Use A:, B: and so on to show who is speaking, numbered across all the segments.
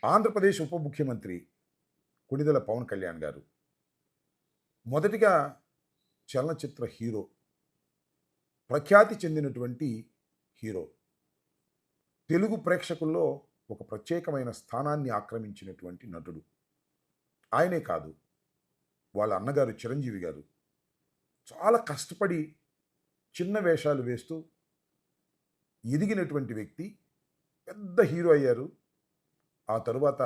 A: ఆంధ్రప్రదేశ్ ఉప ముఖ్యమంత్రి కొణిదెల పవన్ కళ్యాణ్ గారు మొదటిగా చలనచిత్ర హీరో, ప్రఖ్యాతి చెందినటువంటి హీరో. తెలుగు ప్రేక్షకుల్లో ఒక ప్రత్యేకమైన స్థానాన్ని ఆక్రమించినటువంటి నటుడు. ఆయనే కాదు, వాళ్ళ అన్నగారు చిరంజీవి గారు చాలా కష్టపడి చిన్న వేషాలు వేస్తూ ఎదిగినటువంటి వ్యక్తి. పెద్ద హీరో అయ్యారు. ఆ తరువాత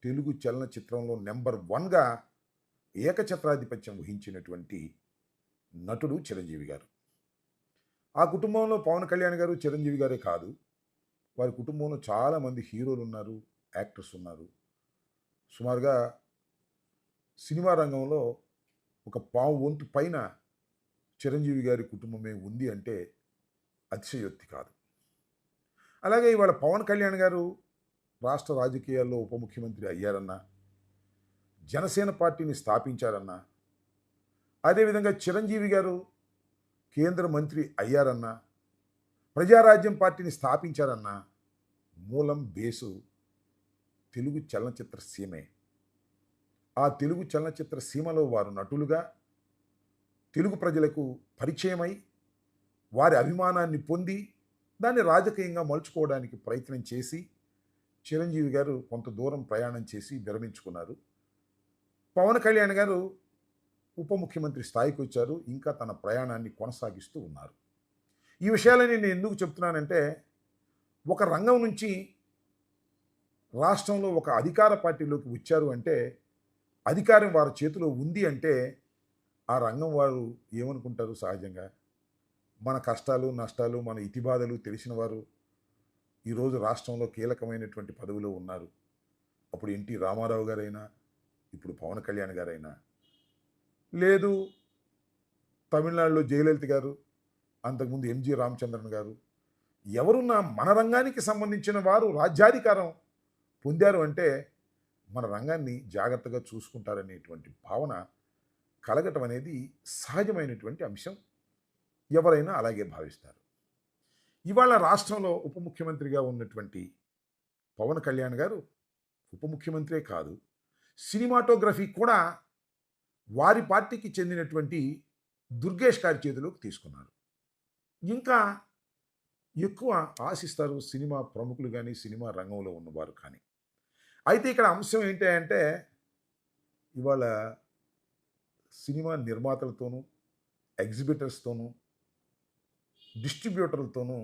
A: తెలుగు చలనచిత్రంలో నెంబర్ 1గా ఏకఛత్రాధిపత్యం వహించినటువంటి నటుడు చిరంజీవి గారు. ఆ కుటుంబంలో పవన్ కళ్యాణ్ గారు, చిరంజీవి గారే కాదు, వారి కుటుంబంలో చాలామంది హీరోలు ఉన్నారు, యాక్టర్స్ ఉన్నారు. సుమారుగా సినిమా రంగంలో ఒక పావు వంతు పైన చిరంజీవి గారి కుటుంబమే ఉంది అంటే అతిశయోక్తి కాదు. అలాగే ఇవాళ పవన్ కళ్యాణ్ గారు రాష్ట్ర రాజకీయాల్లో ఉప ముఖ్యమంత్రి అయ్యారన్నా, జనసేన పార్టీని స్థాపించారన్నా, అదేవిధంగా చిరంజీవి గారు కేంద్ర మంత్రి అయ్యారన్నా, ప్రజారాజ్యం పార్టీని స్థాపించారన్నా, మూలం బేసు తెలుగు చలనచిత్ర సీమే. ఆ తెలుగు చలనచిత్ర సీమలో వారు నటులుగా తెలుగు ప్రజలకు పరిచయమై వారి అభిమానాన్ని పొంది దాన్ని రాజకీయంగా మలుచుకోవడానికి ప్రయత్నం చేసి చిరంజీవి గారు కొంత దూరం ప్రయాణం చేసి విరమించుకున్నారు. పవన్ కళ్యాణ్ గారు ఉప ముఖ్యమంత్రి స్థాయికి వచ్చారు. ఇంకా తన ప్రయాణాన్ని కొనసాగిస్తూ ఉన్నారు. ఈ విషయాలని నేను ఎందుకు చెప్తున్నానంటే, ఒక రంగం నుంచి రాష్ట్రంలో ఒక అధికార పార్టీలోకి వచ్చారు అంటే, అధికారం వారి చేతిలో ఉంది అంటే, ఆ రంగం వారు ఏమనుకుంటారు? సహజంగా మన కష్టాలు నష్టాలు, మన ఇతిబాధలు తెలిసిన వారు ఈరోజు రాష్ట్రంలో కీలకమైనటువంటి పదవిలో ఉన్నారు. అప్పుడు ఎన్టీ రామారావు గారైనా, ఇప్పుడు పవన్ కళ్యాణ్ గారైనా, లేదు తమిళనాడులో జయలలిత గారు, అంతకుముందు ఎంజి రామచంద్రన్ గారు, ఎవరున్నా మన రంగానికి సంబంధించిన వారు రాజ్యాధికారం పొందారు అంటే మన రంగాన్ని జాగ్రత్తగా చూసుకుంటారనేటువంటి భావన కలగటం అనేది సహజమైనటువంటి అంశం. ఎవరైనా అలాగే భావిస్తారు. ఇవాళ రాష్ట్రంలో ఉప ముఖ్యమంత్రిగా ఉన్నటువంటి పవన్ కళ్యాణ్ గారు ఉప ముఖ్యమంత్రే కాదు, సినిమాటోగ్రఫీ కూడా వారి పార్టీకి చెందినటువంటి దుర్గేష్ గారి చేతిలోకి తీసుకున్నారు. ఇంకా ఎక్కువ ఆశిస్తారు సినిమా ప్రముఖులు కానీ, సినిమా రంగంలో ఉన్నవారు కానీ. అయితే ఇక్కడ అంశం ఏంటి అంటే, ఇవాళ సినిమా నిర్మాతలతోనూ, ఎగ్జిబిటర్స్తోనూ, డిస్ట్రిబ్యూటర్లతోనూ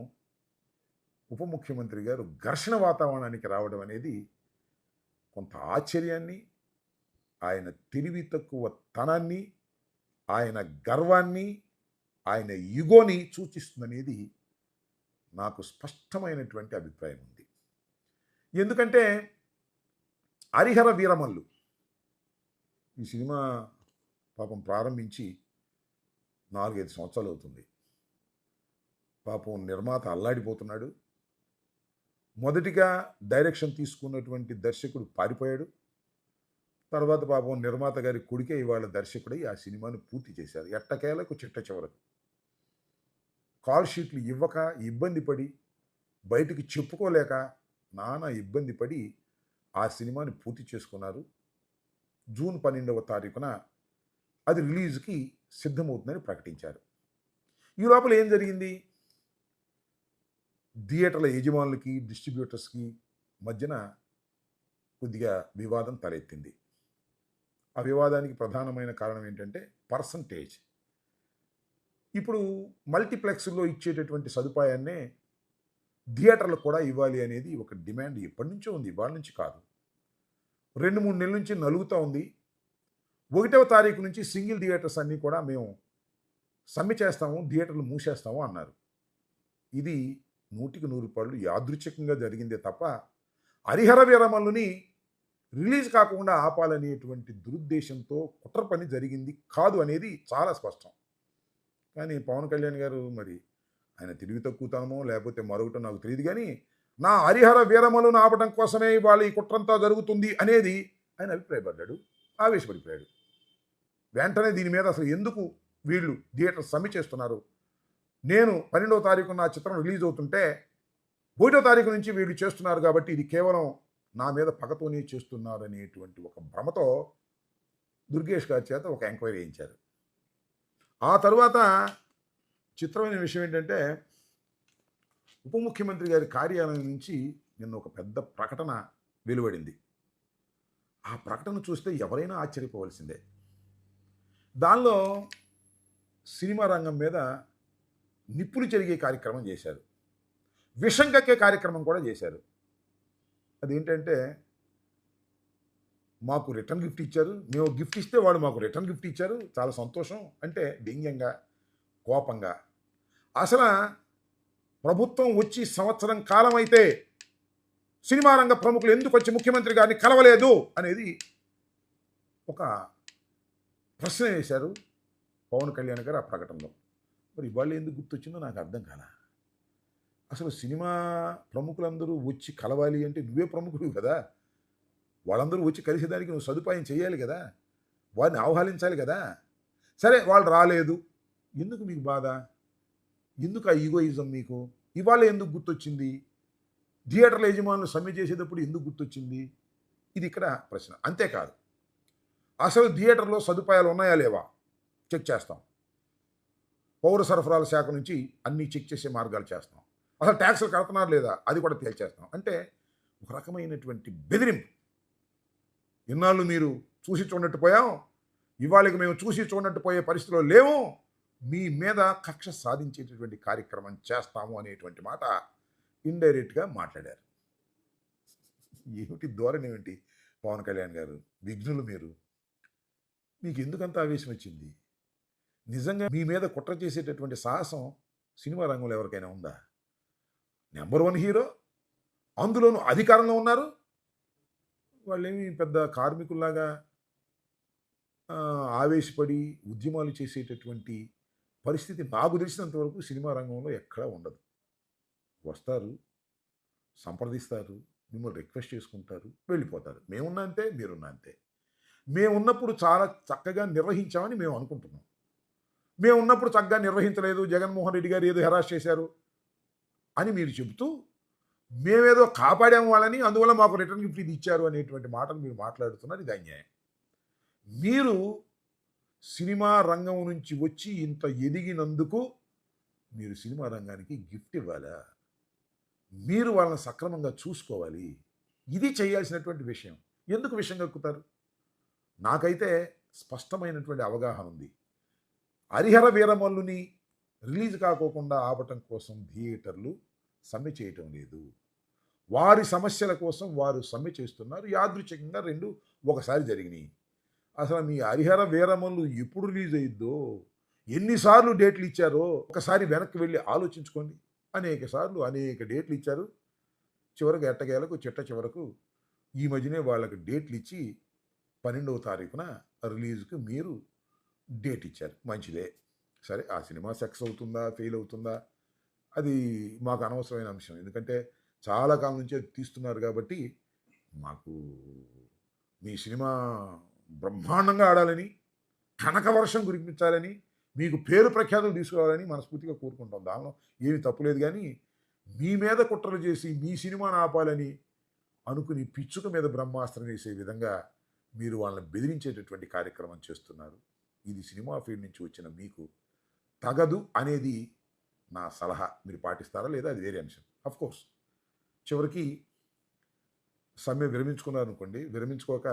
A: ఉప ముఖ్యమంత్రి గారు ఘర్షణ వాతావరణానికి రావడం అనేది కొంత ఆశ్చర్యాన్ని, ఆయన తెలివి తక్కువ తనాన్ని, ఆయన గర్వాన్ని, ఆయన ఈగోని సూచిస్తుందనేది నాకు స్పష్టమైనటువంటి అభిప్రాయం ఉంది. ఎందుకంటే హరిహర వీరమల్లు ఈ సినిమా పాపం ప్రారంభించి 4-5 సంవత్సరాలు అవుతుంది. పాపం నిర్మాత అల్లాడిపోతున్నాడు. మొదటిగా డైరెక్షన్ తీసుకున్నటువంటి దర్శకుడు పారిపోయాడు. తర్వాత పాపం నిర్మాత గారి కొడుకే ఇవాళ దర్శకుడై ఆ సినిమాను పూర్తి చేశారు. ఎట్టకేలకు చిట్ట చివరకు కాల్ షీట్లు ఇవ్వక ఇబ్బంది పడి, బయటికి చెప్పుకోలేక నానా ఇబ్బంది పడి ఆ సినిమాని పూర్తి చేసుకున్నారు. జూన్ 12వ తారీఖున అది రిలీజ్కి సిద్ధమవుతుందని ప్రకటించారు. ఈ లోపల ఏం జరిగింది? థియేటర్ల యజమానులకి, డిస్ట్రిబ్యూటర్స్కి మధ్యన కొద్దిగా వివాదం తలెత్తింది. ఆ వివాదానికి ప్రధానమైన కారణం ఏంటంటే పర్సంటేజ్. ఇప్పుడు మల్టీప్లెక్స్లో ఇచ్చేటటువంటి సదుపాయాన్నే థియేటర్లకు కూడా ఇవ్వాలి అనేది ఒక డిమాండ్ ఎప్పటి నుంచో ఉంది, ఇవాళ నుంచి కాదు. 2-3 నెలల నుంచి నలుగుతూ ఉంది. 1వ తారీఖు నుంచి సింగిల్ థియేటర్స్ అన్నీ కూడా మేము సమ్మె చేస్తాము, థియేటర్లు మూసేస్తాము అన్నారు. ఇది 100% యాదృచ్ఛికంగా జరిగిందే తప్ప హరిహర వీరమల్లుని రిలీజ్ కాకుండా ఆపాలనేటువంటి దురుద్దేశంతో కుట్ర పని జరిగింది కాదు అనేది చాలా స్పష్టం. కానీ పవన్ కళ్యాణ్ గారు మరి ఆయన తెలివి తక్కువతనమో లేకపోతే మరొకటో నాకు తెలియదు, కానీ నా హరిహర వీరమల్లును ఆపడం కోసమే ఇవాళ ఈ కుట్రంతా జరుగుతుంది అనేది ఆయన అభిప్రాయపడ్డాడు, ఆవేశపడిపోయాడు. వెంటనే దీని మీద అసలు ఎందుకు వీళ్ళు థియేటర్ సమ్మె చేస్తున్నారు, నేను 12వ తారీఖు నా చిత్రం రిలీజ్ అవుతుంటే 1వ తారీఖు నుంచి వీళ్ళు చేస్తున్నారు కాబట్టి ఇది కేవలం నా మీద పగతోనే చేస్తున్నారనేటువంటి ఒక భ్రమతో దుర్గేష్ గారి చేత ఒక ఎంక్వైరీ చేయించారు. ఆ తరువాత చిత్రమైన విషయం ఏంటంటే, ఉప ముఖ్యమంత్రి గారి కార్యాలయం నుంచి నిన్న ఒక పెద్ద ప్రకటన వెలువడింది. ఆ ప్రకటన చూస్తే ఎవరైనా ఆశ్చర్యపోవలసిందే. దానిలో సినిమా రంగం మీద నిప్పులు చెరిగే కార్యక్రమం చేశారు. విషం కక్కే కార్యక్రమం కూడా చేశారు. అదేంటంటే, మాకు రిటర్న్ గిఫ్ట్ ఇచ్చారు, మేము గిఫ్ట్ ఇస్తే వాడు మాకు రిటర్న్ గిఫ్ట్ ఇచ్చారు, చాలా సంతోషం అంటే వ్యంగ్యంగా, కోపంగా. అసలు ప్రభుత్వం వచ్చి సంవత్సరం కాలం అయితే సినిమా రంగ ప్రముఖులు ఎందుకు వచ్చి ముఖ్యమంత్రి గారిని కలవలేదు అనేది ఒక ప్రశ్న వేశారు పవన్ కళ్యాణ్ గారు ఆ ప్రకటనలో. మరి ఇవాళ ఎందుకు గుర్తొచ్చిందో నాకు అర్థం కాల. అసలు సినిమా ప్రముఖులందరూ వచ్చి కలవాలి అంటే నువ్వే ప్రముఖుడు కదా, వాళ్ళందరూ వచ్చి కలిసేదానికి నువ్వు సదుపాయం చేయాలి కదా, వారిని ఆహ్వానించాలి కదా. సరే వాళ్ళు రాలేదు, ఎందుకు మీకు బాధ, ఎందుకు ఆ ఈగోయిజం మీకు? ఇవాళ ఎందుకు గుర్తొచ్చింది? థియేటర్ల యజమానులు సమ్మె చేసేటప్పుడు ఎందుకు గుర్తొచ్చింది? ఇది ఇక్కడ ప్రశ్న. అంతేకాదు, అసలు థియేటర్లో సదుపాయాలు ఉన్నాయా లేవా చెక్ చేస్తాం. పౌర సరఫరాల శాఖ నుంచి అన్నీ చెక్ చేసే మార్గాలు చేస్తాం. అసలు ట్యాక్సులు కడుతున్నారు లేదా అది కూడా తేల్చేస్తాం. అంటే ఒక రకమైనటువంటి బెదిరింపు. ఇన్నాళ్ళు మీరు చూసి చూడనట్టు పోయాం, ఇవాళకి మేము చూసి చూడనట్టు పోయే పరిస్థితిలో లేవు, మీ మీద కక్ష సాధించేటటువంటి కార్యక్రమం చేస్తాము అనేటువంటి మాట ఇండైరెక్ట్గా మాట్లాడారు. ఏమిటి ధోరణి ఏమిటి పవన్ కళ్యాణ్ గారు? విఘ్నులు మీరు, మీకు ఎందుకంత ఆవేశం వచ్చింది? నిజంగా మీ మీద కుట్ర చేసేటటువంటి సాహసం సినిమా రంగంలో ఎవరికైనా ఉందా? నెంబర్ 1 హీరో, అందులోనూ అధికారంలో ఉన్నారు. వాళ్ళేమి పెద్ద కార్మికుల్లాగా ఆవేశపడి ఉద్యమాలు చేసేటటువంటి పరిస్థితి నాకు తెలిసినంత వరకు సినిమా రంగంలో ఎక్కడా ఉండదు. వస్తారు, సంప్రదిస్తారు, మిమ్మల్ని రిక్వెస్ట్ చేసుకుంటారు, వెళ్ళిపోతారు. మేమున్నా అంతే, మీరున్నా అంతే. మేమున్నప్పుడు చాలా చక్కగా నిర్వహించామని మేము అనుకుంటున్నాం. మేమున్నప్పుడు చక్కగా నిర్వహించలేదు, జగన్మోహన్ రెడ్డి గారు ఏదో హెరాస్ చేశారు అని మీరు చెబుతూ, మేమేదో కాపాడాము వాళ్ళని, అందువల్ల మాకు రిటర్న్ గిఫ్ట్ ఇది ఇచ్చారు అనేటువంటి మాటలు మీరు మాట్లాడుతున్నారు. ఇది అన్యాయం. మీరు సినిమా రంగం నుంచి వచ్చి ఇంత ఎదిగినందుకు మీరు సినిమా రంగానికి గిఫ్ట్ ఇవ్వాలా? మీరు వాళ్ళని సక్రమంగా చూసుకోవాలి. ఇది చేయాల్సినటువంటి విషయం. ఎందుకు విషయం కక్కుతారు? నాకైతే స్పష్టమైనటువంటి అవగాహన ఉంది. హరిహర వీరమల్లుని రిలీజ్ కాకోకుండా ఆపటం కోసం థియేటర్లు సమ్మె చేయటం లేదు. వారి సమస్యల కోసం వారు సమ్మె చేస్తున్నారు. యాదృచ్ఛికంగా రెండు ఒకసారి జరిగినాయి. అసలు మీ హరిహర వీరమల్లు ఎప్పుడు రిలీజ్ అయ్యిద్దో, ఎన్నిసార్లు డేట్లు ఇచ్చారో ఒకసారి వెనక్కి వెళ్ళి ఆలోచించుకోండి. అనేక సార్లు అనేక డేట్లు ఇచ్చారు. చివరికి ఎట్టకేలకు చిట్ట చివరకు ఈ మధ్యనే వాళ్ళకి డేట్లు ఇచ్చి 12వ తారీఖున రిలీజ్కి మీరు డేట్ ఇచ్చారు. మంచిదే. సరే, ఆ సినిమా సక్సెస్ అవుతుందా, ఫెయిల్ అవుతుందా, అది మాకు అనవసరమైన అంశం. ఎందుకంటే చాలా కాలం నుంచే తీస్తున్నారు కాబట్టి మాకు మీ సినిమా బ్రహ్మాండంగా ఆడాలని, కనకవర్షం కురిపించాలని, మీకు పేరు ప్రఖ్యాతులు తీసుకురావాలని మనస్ఫూర్తిగా కోరుకుంటాం. దానిలో ఏమి తప్పులేదు. కానీ మీ మీద కుట్రలు చేసి మీ సినిమాను ఆపాలని అనుకుని పిచ్చుక మీద బ్రహ్మాస్త్రం వేసే విధంగా మీరు వాళ్ళని బెదిరించేటటువంటి కార్యక్రమం చేస్తున్నారు. ఇది సినిమా ఫీల్డ్ నుంచి వచ్చిన మీకు తగదు అనేది నా సలహా. మీరు పాటిస్తారా లేదా అది వేరే అంశం. అఫ్కోర్స్ చివరికి సమ్మె విరమించుకున్నారనుకోండి, విరమించుకోక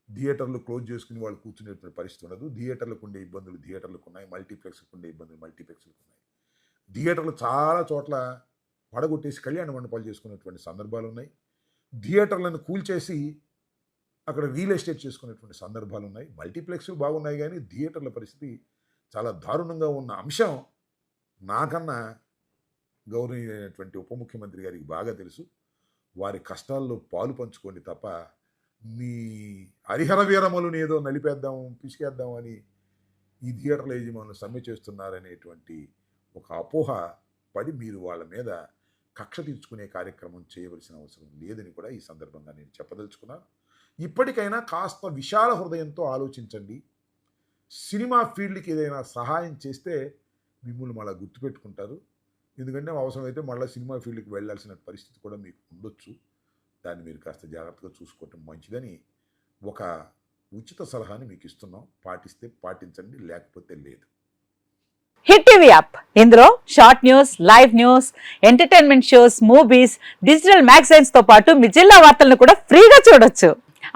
A: థియేటర్లు క్లోజ్ చేసుకుని వాళ్ళు కూర్చునేటువంటి పరిస్థితి ఉండదు. థియేటర్లకు ఉండే ఇబ్బందులు థియేటర్లకు ఉన్నాయి, మల్టీప్లెక్స్కి ఉండే ఇబ్బందులు మల్టీప్లెక్స్లకు ఉన్నాయి. థియేటర్లు చాలా చోట్ల పడగొట్టేసి కళ్యాణ మండపాలు చేసుకునేటువంటి సందర్భాలు ఉన్నాయి. థియేటర్లను కూల్చేసి అక్కడ రియల్ ఎస్టేట్ చేసుకునేటువంటి సందర్భాలు ఉన్నాయి. మల్టీప్లెక్స్లు బాగున్నాయి, కానీ థియేటర్ల పరిస్థితి చాలా దారుణంగా ఉన్న అంశం నాకన్నా గౌరవనీయమైనటువంటి ఉప ముఖ్యమంత్రి గారికి బాగా తెలుసు. వారి కష్టాల్లో పాలు పంచుకోండి తప్ప మీ హరిహర వీరమలుని ఏదో నలిపేద్దాం, పిసికేద్దాం అని ఈ థియేటర్ల యజమానులు సమ్మె చేస్తున్నారనేటువంటి ఒక అపోహ పడి మీరు వాళ్ళ మీద కక్ష తీర్చుకునే కార్యక్రమం చేయవలసిన అవసరం లేదని కూడా ఈ సందర్భంగా నేను చెప్పదలుచుకున్నాను. ఇప్పటికైనా కాస్త విశాల హృదయంతో ఆలోచించండి. సినిమా ఫీల్డ్కి ఏదైనా సహాయం చేస్తే మిమ్మల్ని మళ్ళీ గుర్తుపెట్టుకుంటారు. ఎందుకంటే అవసరమైతే మళ్ళీ సినిమా ఫీల్డ్కి వెళ్ళాల్సిన పరిస్థితి కూడా మీకు ఉండొచ్చు. దాన్ని మీరు కాస్త జాగ్రత్తగా చూసుకోవటం మంచిదని ఒక ఉచిత సలహాని మీకు ఇస్తున్నాం. పాటిస్తే పాటించండి, లేకపోతే లేదు.
B: హిట్ టీవీ యాప్, ఇందులో short news, live news, entertainment shows, movies, digital magazines తో పాటు మీ జిల్లా వార్తలను కూడా ఫ్రీగా చూడొచ్చు.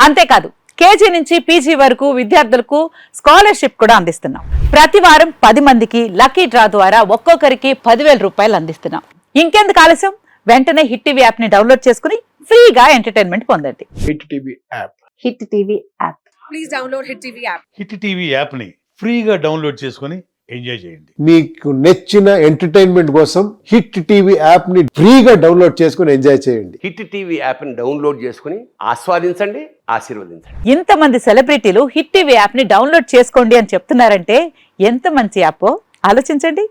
B: అంతేకాదు కేజీ నుంచి పీజీ వరకు విద్యార్థులకు స్కాలర్షిప్ కూడా అందిస్తున్నాం. ప్రతి వారం 10 మందికి లక్కీ డ్రా ద్వారా ఒక్కొక్కరికి 10,000 రూపాయలు అందిస్తున్నాం. ఇంకెందుకు ఆలస్యం, వెంటనే హిట్ టీవీ యాప్ ని డౌన్లోడ్ చేసుకుని ఫ్రీగా ఎంటర్టైన్మెంట్ పొందండి.
C: Hit TV app.
B: Hit TV app.
D: Please download Hit TV app.
C: Hit TV యాప్ని ఫ్రీగా డౌన్లోడ్ చేసుకొని ఎంజాయ్ చేయండి.
E: మీకు నచ్చిన ఎంటర్టైన్మెంట్ కోసం హిట్ టీవీ యాప్ ని ఫ్రీగా డౌన్లోడ్ చేసుకుని ఎంజాయ్ చేయండి.
F: హిట్ టీవీ యాప్ని డౌన్లోడ్ చేసుకుని ఆస్వాదించండి, ఆశీర్వదించండి.
B: ఇంతమంది సెలబ్రిటీలు హిట్ టీవీ యాప్ ని డౌన్లోడ్ చేసుకోండి అని చెప్తున్నారంటే ఎంత మంచి యాప్ ఆలోచించండి.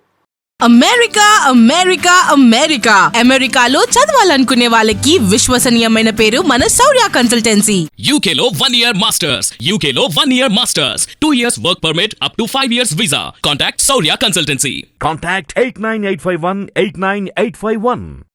G: అమెరికా అమెరికా అమెరికా అమెరికాలో చదవాలనుకునే వాళ్ళకి విశ్వసనీయమైన పేరు మన శౌర్య కన్సల్టెన్సీ.
H: UK లో 1 year masters. UK లో 1 year masters. 2 years work permit up to 5 years visa. Contact Saurya Consultancy.
I: Contact 89851 89851.